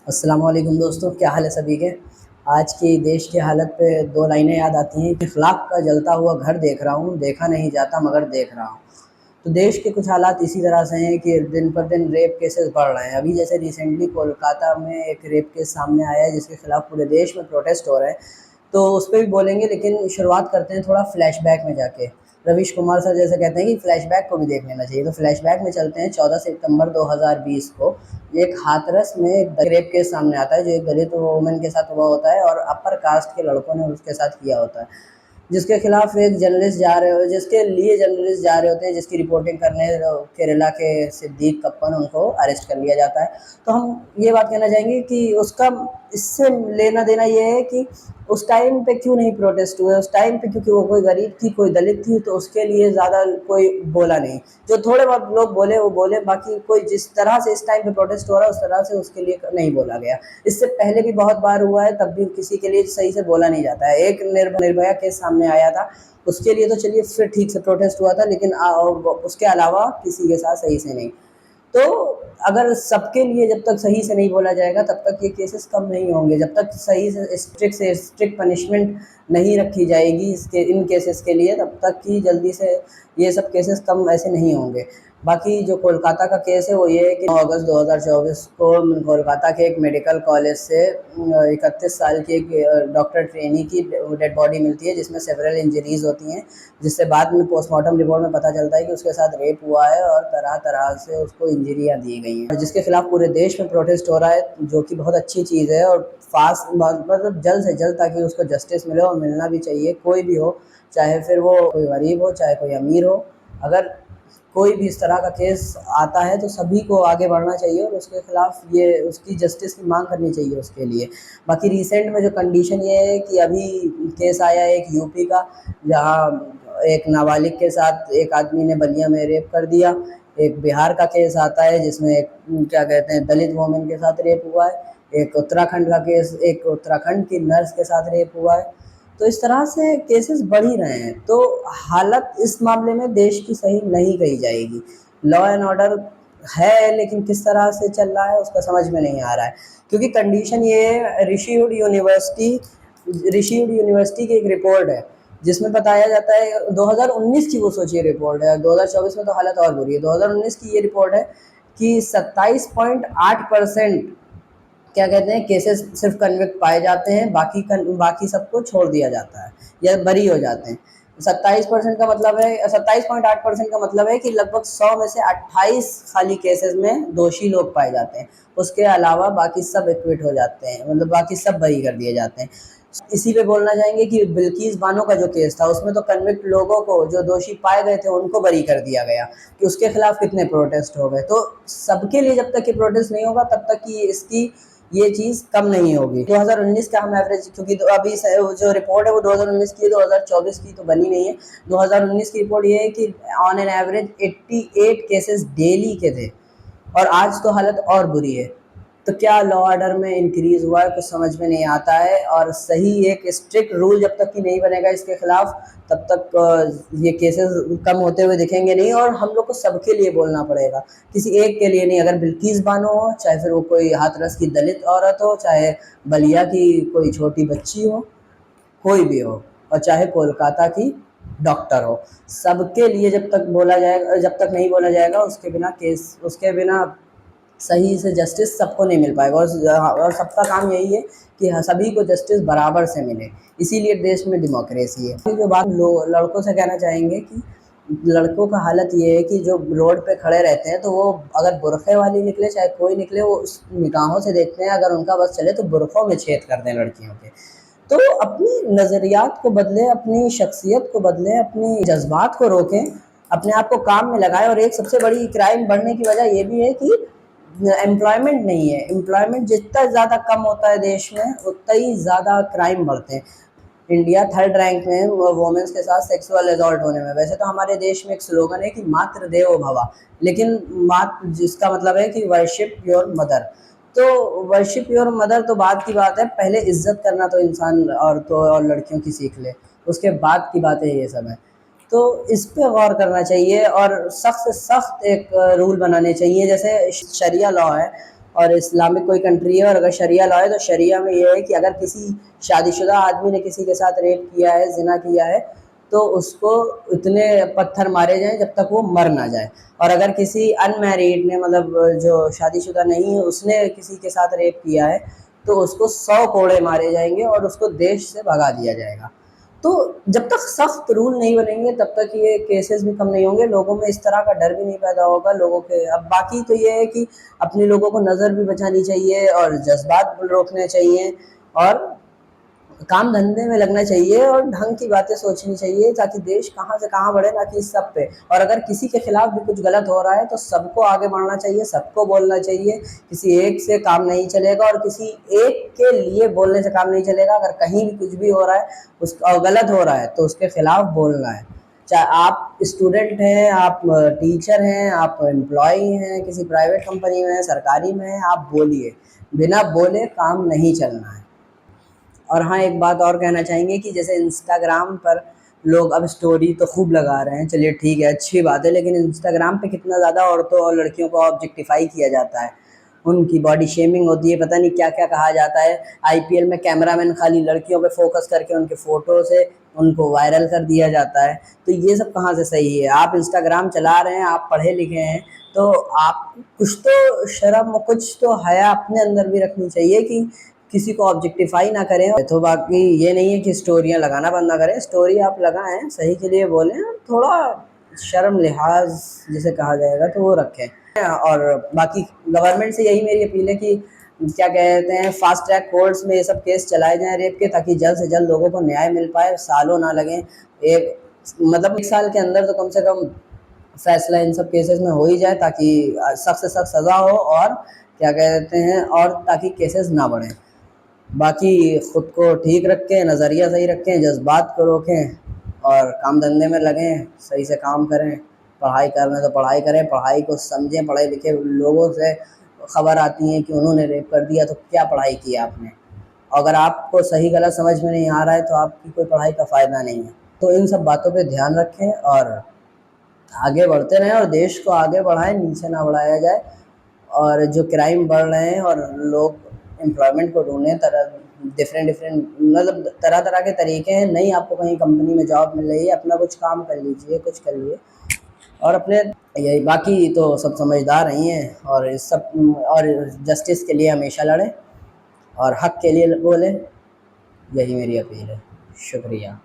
अस्सलाम वालेकुम दोस्तों, क्या हाल है सभी के। आज की देश की हालत पे दो लाइनें याद आती हैं कि इख़लाक़ का जलता हुआ घर देख रहा हूँ, देखा नहीं जाता मगर देख रहा हूँ। तो देश के कुछ हालात इसी तरह से हैं कि दिन पर दिन रेप केसेस बढ़ रहे हैं। अभी जैसे रिसेंटली कोलकाता में एक रेप केस सामने आया है जिसके खिलाफ पूरे देश में प्रोटेस्ट हो रहे हैं, तो उस पे भी बोलेंगे, लेकिन शुरुआत करते हैं थोड़ा फ्लैशबैक में जाके। रवीश कुमार सर जैसे कहते हैं कि फ्लैशबैक को भी देख लेना चाहिए, तो फ्लैशबैक में चलते हैं। 14 सितंबर 2020 को एक हाथरस में एक रेप केस सामने आता है जो एक दलित वुमन के साथ हुआ होता है और अपर कास्ट के लड़कों ने उसके साथ किया होता है, जिसके खिलाफ एक जर्नलिस्ट जा रहे हो जिसके लिए जर्नलिस्ट जा रहे होते हैं, जिसकी रिपोर्टिंग करने केरला के सिद्दीक कप्पन, उनको अरेस्ट कर लिया जाता है। तो हम ये बात कहना चाहेंगे कि उसका इससे लेना देना ये है कि उस टाइम पे क्यों नहीं प्रोटेस्ट हुए उस टाइम पे, क्योंकि वो कोई गरीब थी, कोई दलित थी, तो उसके लिए ज़्यादा कोई बोला नहीं। जो थोड़े बहुत लोग बोले वो बोले, बाकी कोई जिस तरह से इस टाइम पे प्रोटेस्ट हो रहा है उस तरह से उसके लिए नहीं बोला गया। इससे पहले भी बहुत बार हुआ है, तब भी किसी के लिए सही से बोला नहीं जाता है। एक निर्भया केस सामने आया था, उसके लिए तो चलिए फिर ठीक से प्रोटेस्ट हुआ था, लेकिन उसके अलावा किसी के साथ सही से नहीं। तो अगर सबके लिए जब तक सही से नहीं बोला जाएगा तब तक ये केसेस कम नहीं होंगे। जब तक सही से स्ट्रिक्ट पनिशमेंट नहीं रखी जाएगी इसके इन केसेस के लिए, तब तक कि जल्दी से ये सब केसेस कम ऐसे नहीं होंगे। बाकी जो कोलकाता का केस है वो ये है कि 9 अगस्त 2024 को कोलकाता के एक मेडिकल कॉलेज से 31 साल की एक डॉक्टर ट्रेनी की डेड बॉडी मिलती है, जिसमें सेवरल इंजरीज होती हैं, जिससे बाद में पोस्टमार्टम रिपोर्ट में पता चलता है कि उसके साथ रेप हुआ है और तरह तरह से उसको इंजरियाँ दी गई हैं, जिसके खिलाफ पूरे देश में प्रोटेस्ट हो रहा है, जो कि बहुत अच्छी चीज़ है। और फास्ट मतलब जल्द से जल्द, ताकि उसको जस्टिस मिले, और मिलना भी चाहिए, कोई भी हो, चाहे फिर वो कोई गरीब हो चाहे कोई अमीर हो। अगर कोई भी इस तरह का केस आता है तो सभी को आगे बढ़ना चाहिए और उसके खिलाफ ये उसकी जस्टिस की मांग करनी चाहिए उसके लिए। बाकी रिसेंट में जो कंडीशन ये है कि अभी केस आया है एक यूपी का, जहाँ एक नाबालिग के साथ एक आदमी ने बलिया में रेप कर दिया। एक बिहार का केस आता है जिसमें एक क्या कहते हैं दलित वोमेन के साथ रेप हुआ है। एक उत्तराखंड का केस, एक उत्तराखंड की नर्स के साथ रेप हुआ है। तो इस तरह से केसेस बढ़ ही रहे हैं, तो हालत इस मामले में देश की सही नहीं कही जाएगी। लॉ एंड ऑर्डर है, लेकिन किस तरह से चल रहा है उसका समझ में नहीं आ रहा है, क्योंकि कंडीशन ये है। ऋषिवुड यूनिवर्सिटी की एक रिपोर्ट है जिसमें बताया जाता है, 2019 की वो सोचिए रिपोर्ट है, 2024 में तो हालत और बुरी है। 2019 की ये रिपोर्ट है कि 27.8% क्या कहते हैं केसेस सिर्फ कन्विक्ट पाए जाते हैं, बाकी सबको छोड़ दिया जाता है या बरी हो जाते हैं। 27% का मतलब है, 27.8% का मतलब है कि लगभग 100 में से 28 खाली केसेस में दोषी लोग पाए जाते हैं। उसके अलावा बाकी सब एक्विट हो जाते हैं, मतलब बाकी सब बरी कर दिए जाते हैं। इसी पे बोलना चाहेंगे कि बिल्किस बानो का जो केस था उसमें तो कन्विक्ट लोगों को, जो दोषी पाए गए थे, उनको बरी कर दिया गया, कि उसके खिलाफ कितने प्रोटेस्ट हो गए। तो सबके लिए जब तक ये प्रोटेस्ट नहीं होगा तब तक कि इसकी ये चीज़ कम नहीं होगी। 2019 का हम एवरेज, क्योंकि तो अभी जो रिपोर्ट है वो 2019 की है, 2024 की तो बनी नहीं है। 2019 की रिपोर्ट ये है कि on an average 88 cases daily के थे, और आज तो हालत और बुरी है। तो क्या लॉ ऑर्डर में इंक्रीज़ हुआ है, कुछ समझ में नहीं आता है। और सही एक स्ट्रिक्ट रूल जब तक कि नहीं बनेगा इसके खिलाफ, तब तक ये केसेस कम होते हुए दिखेंगे नहीं। और हम लोग को सबके लिए बोलना पड़ेगा, किसी एक के लिए नहीं। अगर बिल्किस बानो हो, चाहे फिर वो कोई हाथरस की दलित औरत हो, चाहे बलिया की कोई छोटी बच्ची हो, कोई भी हो, और चाहे कोलकाता की डॉक्टर हो, सबके लिए जब तक बोला जाएगा, जब तक नहीं बोला जाएगा, उसके बिना सही से जस्टिस सबको नहीं मिल पाएगा। और सबका काम यही है कि सभी को जस्टिस बराबर से मिले, इसीलिए देश में डेमोक्रेसी है। जो बात लड़कों से कहना चाहेंगे कि लड़कों का हालत ये है कि जो रोड पे खड़े रहते हैं, तो वो अगर बुरखे वाली निकले चाहे कोई निकले, वो उस निगाहों से देखते हैं, अगर उनका बस चले तो बुरखों में छेद कर दें लड़कियों के। तो अपनी नज़रियात को बदलें, अपनी शख्सियत को बदलें, अपनी जज्बात को रोकें, अपने आप को काम में लगाएं। और एक सबसे बड़ी क्राइम बढ़ने की वजह ये भी है कि एम्प्लॉयमेंट नहीं है। एम्प्लॉयमेंट जितना ज़्यादा कम होता है देश में, उतना ही ज़्यादा क्राइम बढ़ते हैं। इंडिया थर्ड रैंक में वोमेंस के साथ सेक्सुअल असॉल्ट होने में। वैसे तो हमारे देश में एक स्लोगन है कि मातृ देवो भवा, लेकिन जिसका मतलब है कि वर्शिप योर मदर। तो वर्शिप योर मदर तो बात की बात है, पहले इज्जत करना तो इंसान औरतों और लड़कियों की सीख ले, उसके बाद की बातें ये सब है। तो इस पे गौर करना चाहिए और सख्त से सख्त एक रूल बनाने चाहिए। जैसे शरिया लॉ है, और इस्लामिक कोई कंट्री है और अगर शरिया लॉ है तो शरिया में ये है कि अगर किसी शादीशुदा आदमी ने किसी के साथ रेप किया है, ज़िना किया है, तो उसको इतने पत्थर मारे जाएँ जब तक वो मर ना जाए। और अगर किसी अनमैरिड ने, मतलब जो शादीशुदा नहीं है, उसने किसी के साथ रेप किया है तो उसको 100 कोड़े मारे जाएंगे और उसको देश से भगा दिया जाएगा। तो जब तक सख्त रूल नहीं बनेंगे तब तक ये केसेस भी कम नहीं होंगे, लोगों में इस तरह का डर भी नहीं पैदा होगा लोगों के। अब बाकी तो ये है कि अपने लोगों को नज़र भी बचानी चाहिए और जज्बात रोकने चाहिए और काम धंधे में लगना चाहिए और ढंग की बातें सोचनी चाहिए, ताकि देश कहाँ से कहाँ बढ़े, ना कि सब पे। और अगर किसी के खिलाफ भी कुछ गलत हो रहा है तो सबको आगे बढ़ना चाहिए, सबको बोलना चाहिए। किसी एक से काम नहीं चलेगा और किसी एक के लिए बोलने से काम नहीं चलेगा। अगर कहीं भी कुछ भी हो रहा है और गलत हो रहा है तो उसके खिलाफ बोलना है। चाहे आप स्टूडेंट हैं, आप टीचर हैं, आप एम्प्लॉई हैं, किसी प्राइवेट कंपनी में हैं, सरकारी में हैं, आप बोलिए। बिना बोले काम नहीं चलना है। और हाँ, एक बात और कहना चाहेंगे कि जैसे इंस्टाग्राम पर लोग अब स्टोरी तो खूब लगा रहे हैं, चलिए ठीक है, अच्छी बात है, लेकिन इंस्टाग्राम पे कितना ज़्यादा औरतों और लड़कियों को ऑब्जेक्टिफाई किया जाता है, उनकी बॉडी शेमिंग होती है, पता नहीं क्या क्या कहा जाता है। आईपीएल में कैमरामैन खाली लड़कियों पे फोकस करके उनके फ़ोटो से उनको वायरल कर दिया जाता है। तो ये सब कहाँ से सही है? आप इंस्टाग्राम चला रहे हैं, आप पढ़े लिखे हैं, तो आप कुछ तो शर्म, कुछ तो हया अपने अंदर भी रखनी चाहिए कि किसी को ऑब्जेक्टिफाई ना करें। तो बाकी ये नहीं है कि स्टोरियाँ लगाना बंद ना करें, स्टोरी आप लगाएं, सही के लिए बोलें, और थोड़ा शर्म लिहाज जिसे कहा जाएगा तो वो रखें। और बाकी गवर्नमेंट से यही मेरी अपील है कि क्या कहते हैं, फास्ट ट्रैक कोर्ट्स में ये सब केस चलाए जाएं रेप के, ताकि जल्द से जल्द लोगों को न्याय मिल पाए, सालों ना लगें। एक मतलब 1 साल के अंदर तो कम से कम फैसला इन सब केसेस में हो ही जाए, ताकि सख्त से सख्त सज़ा हो और क्या कहते हैं, और ताकि केसेस ना बढ़ें। बाकी ख़ुद को ठीक रखें, नज़रिया सही रखें, जज्बात को रोकें और काम धंधे में लगें, सही से काम करें। पढ़ाई करना है तो पढ़ाई करें, पढ़ाई को समझें। पढ़े लिखे लोगों से ख़बर आती है कि उन्होंने रेप कर दिया, तो क्या पढ़ाई की आपने? अगर आपको सही गलत समझ में नहीं आ रहा है तो आपकी कोई पढ़ाई का फ़ायदा नहीं है। तो इन सब बातों पे ध्यान रखें और आगे बढ़ते रहें और देश को आगे बढ़ाएं, नीचे ना बढ़ाया जाए। और जो क्राइम बढ़ रहे हैं और लोग एम्प्लॉयमेंट को ढूंढें, डिफरेंट मतलब तरह तरह के तरीके हैं। नहीं आपको कहीं कंपनी में जॉब मिल रही है, अपना कुछ काम कर लीजिए, कुछ कर लिए और अपने यही। बाकी तो सब समझदार ही हैं और इस सब और जस्टिस के लिए हमेशा लड़ें और हक के लिए बोलें, यही मेरी अपील है। शुक्रिया।